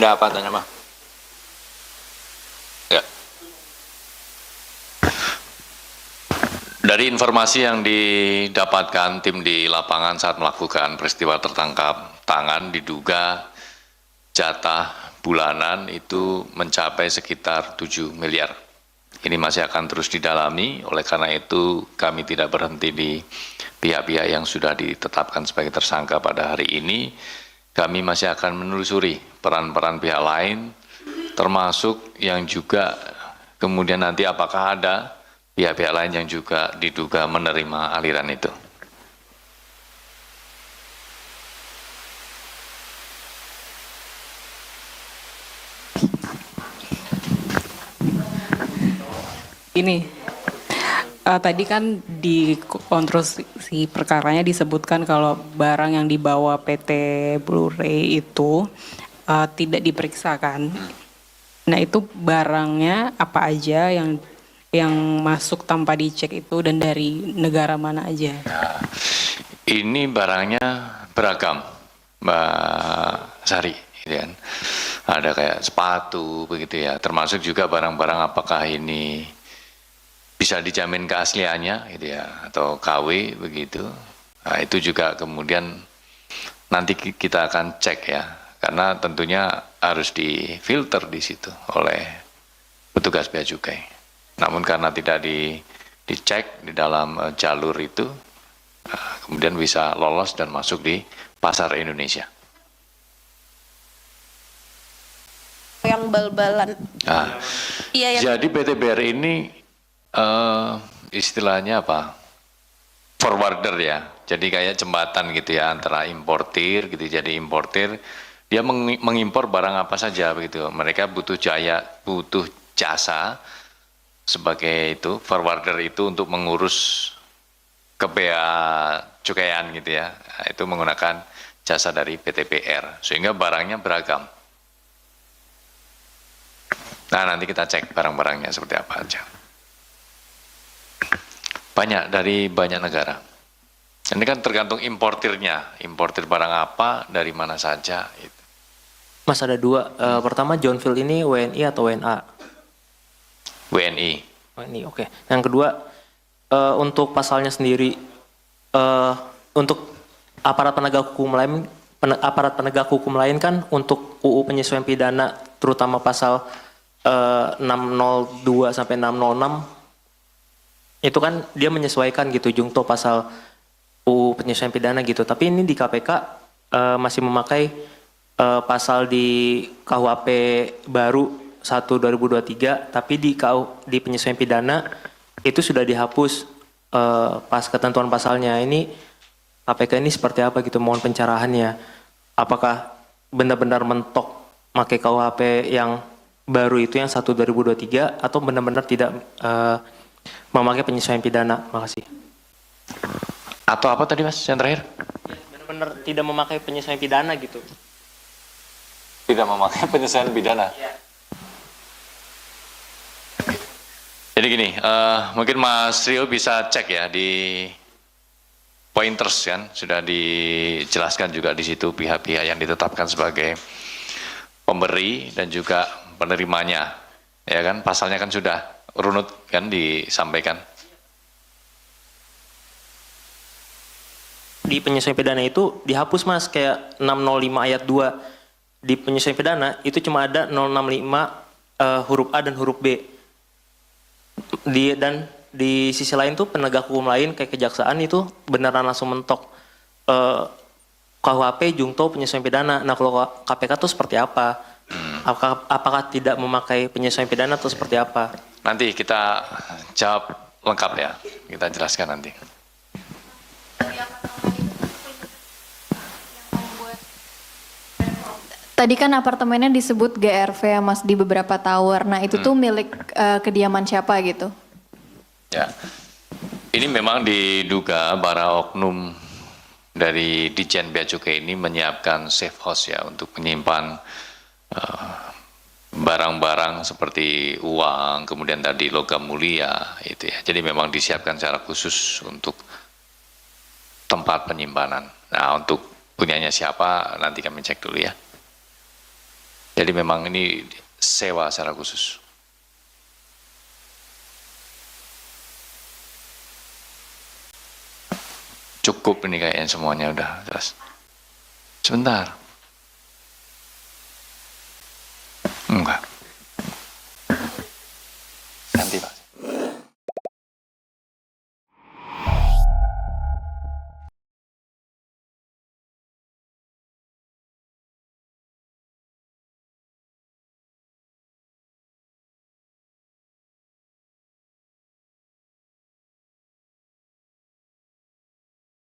Ada apa tanya, Bang? Ya. Dari informasi yang didapatkan tim di lapangan saat melakukan peristiwa tertangkap tangan, diduga jatah bulanan itu mencapai sekitar 7 miliar. Ini masih akan terus didalami, oleh karena itu kami tidak berhenti di pihak-pihak yang sudah ditetapkan sebagai tersangka pada hari ini. Kami masih akan menelusuri peran-peran pihak lain, termasuk yang juga kemudian nanti apakah ada pihak-pihak lain yang juga diduga menerima aliran itu. Ini tadi kan di konstruksi perkaranya disebutkan kalau barang yang dibawa PT Blu-ray itu tidak diperiksa kan. Nah itu barangnya apa aja yang masuk tanpa dicek itu dan dari negara mana aja? Nah, ini barangnya beragam, Mbak Sari, gitu kan. Ada kayak sepatu begitu ya, termasuk juga barang-barang apakah ini bisa dijamin keasliannya gitu ya, atau KW begitu. Nah, itu juga kemudian nanti kita akan cek ya, karena tentunya harus difilter di situ oleh petugas bea cukai. Namun karena tidak dicek di dalam jalur itu, kemudian bisa lolos dan masuk di pasar Indonesia. Yang bal-balan. Nah, Iya, yang jadi PT BRI ini istilahnya apa? Forwarder ya. Jadi kayak jembatan gitu ya antara importir gitu. Jadi importir dia mengimpor barang apa saja begitu. Mereka butuh jasa sebagai itu forwarder itu untuk mengurus ke bea cukaian gitu ya. Nah, itu menggunakan jasa dari PT PR sehingga barangnya beragam. Nah, nanti kita cek barang-barangnya seperti apa aja. Banyak dari banyak negara. Ini kan tergantung importirnya, importir barang apa, dari mana saja. Gitu. Mas ada dua, pertama John Field ini WNI atau WNA? WNI. WNI, oke. Yang kedua, untuk pasalnya sendiri, untuk aparat penegak hukum lain kan untuk UU penyesuaian pidana, terutama pasal 602 sampai 606, itu kan dia menyesuaikan gitu jungto pasal UU penyesuaian pidana gitu. Tapi ini di KPK masih memakai pasal di KUHP baru 1 2023, tapi di penyesuaian pidana itu sudah dihapus pas ketentuan pasalnya. Ini KPK ini seperti apa gitu, mohon pencerahannya. Apakah benar-benar mentok pakai KUHP yang baru itu yang 1 2023 atau benar-benar tidak memakai penyesuaian pidana? Makasih. Atau apa tadi Mas yang terakhir? Benar-benar tidak memakai penyesuaian pidana gitu. Tidak memakai penyesuaian pidana. Ya. Jadi gini, mungkin Mas Rio bisa cek ya di pointers kan, sudah dijelaskan juga di situ pihak-pihak yang ditetapkan sebagai pemberi dan juga penerimanya, ya kan, pasalnya kan sudah runut kan disampaikan. Di penyesuaian pidana itu dihapus Mas, kayak 605 ayat 2 di penyesuaian pidana itu cuma ada 065 huruf A dan huruf B. Dan di sisi lain tuh penegak hukum lain kayak kejaksaan itu beneran langsung mentok KUHP jungto penyesuaian pidana. Nah kalau KPK tuh seperti apa? Apakah tidak memakai penyesuaian pidana atau seperti apa? Nanti kita jawab lengkap ya, kita jelaskan nanti. Tadi kan apartemennya disebut GRV ya Mas di beberapa tower. Nah itu tuh milik kediaman siapa gitu? Ya, ini memang diduga para oknum dari Ditjen Bea Cukai ini menyiapkan safe house ya untuk menyimpan barang-barang seperti uang, kemudian tadi logam mulia, itu ya. Jadi memang disiapkan secara khusus untuk tempat penyimpanan. Nah, untuk punyanya siapa nanti kami cek dulu ya. Jadi memang ini sewa secara khusus. Cukup ini kayaknya semuanya udah jelas. Sebentar.